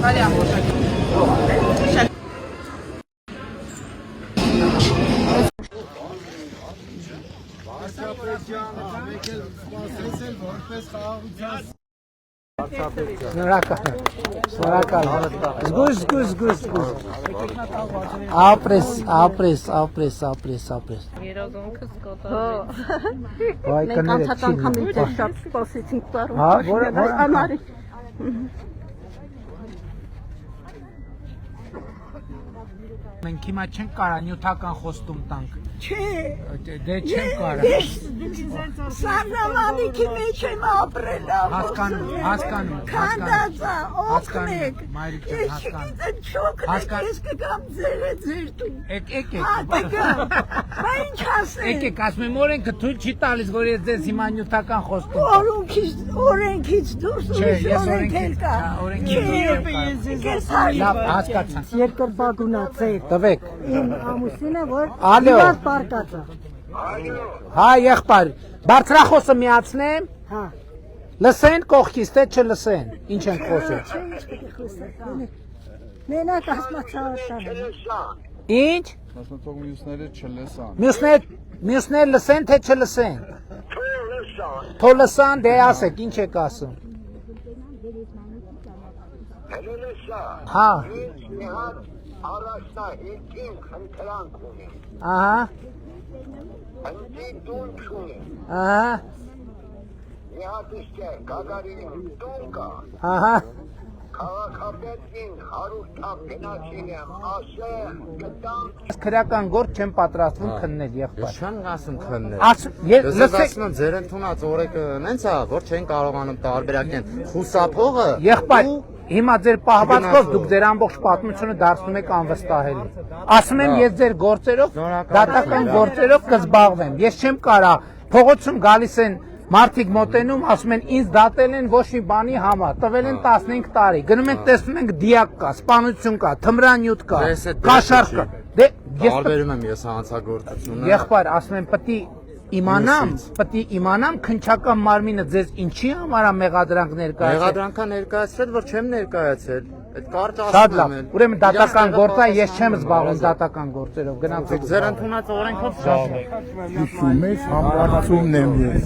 Բարի ամբողջակի։ Շնորհակալ։ Զգուշ։ Ապրես։ Երազանքս կատարվեց։ Վայ Մենք անցած անգամ ինձ շատ սպասեցինք բարում։ Հա, որ անարի։ Մենք հիմա չենք կարա նյութական խոստում տանք։ Չէ։ Դե չենք կարա։ Սառնամանիքի մեջ եմ ապրել։ Հասկանում։ Քանդածա, օգնեք։ Մայրիկ ջան, հասկանում։ Չոքնեք, ես կգամ ձեր տուն։ Եկեք։ Բա ինչ ասեմ։ Եկեք, ասում եմ օրենքը թույլ չի տալիս, որ ես ձեզ հիմա նյութական խոստում տամ։ Օրենքից դուրս ուրիշ օրենք էլ կա։ Լավ, հասկացա։ Երկրպագունացել։ Տվեք։ Իմ ամուսինը որ Ալո։ պարկած է։ Հա, եղբայր, բարձրախոսը միացնեմ։ Հա։ Լսեն կողքից, թե չլսեն։ Ինչ են խոսում։ Մենակ ասմացավտան։ Ինչ։ Մասնատող մյուսները չլսան։ Մյուսներ լսեն, թե չլսեն։ Թող լսան, դե ասեք, ինչ եք ասում։ Հա։ Առաջնահերթին խնդրանք ունեմ։ Ահա։ Ընտի տուն չունեմ։ Ահա։ Մի հատ իստե Գագարինի տուն կա։ Ահա։ Քաղաքապետին հարուստ գնացին եմ, ասեմ, գտամ։ Քրական գործ չեմ պատրաստվում քննել, եղբայր։ Չեմ ասում քննել։ Ես լսեք, ասում եմ ձեր ընդունած օրենքը նենց է, որ չեն կարողանում տարբերակեն խուսափողը։ Եղբայր, հիմա ձեր պահվածքով դուք ձեր ամբողջ պատմությունը դարձնում եք անվստահելի։ Ասում եմ ես ձեր գործերով, դատական գործերով կզբաղվեմ։ Ես չեմ կարա, փողոցում գալիս են մարդիկ մոտենում, ասում են ինձ դատել են ոչ մի բանի համար, տվել են 15 տարի։ Գնում ենք տեսնում ենք դիակ կա, սպանություն կա, թմրանյութ կա, կաշառք կա։ Դե ես տարբերում եմ ես հանցագործությունը։ Եղբայր, ասում եմ պետք է իմանամ քնչական մարմինը ձեզ ինչի համար է մեղադրանք ներկայացրել։ Մեղադրանքա ներկայացրել, որ չեմ ներկայացել։ Այդ կարճ Շատ ասում լավ։ եմ։ Ուրեմն դատական գործ է, ես չեմ զբաղվում դատական գործերով։ Գնացեք Ձեր ընդունած օրենքով շատ։ Հիշում եք, համբարձումն եմ ես։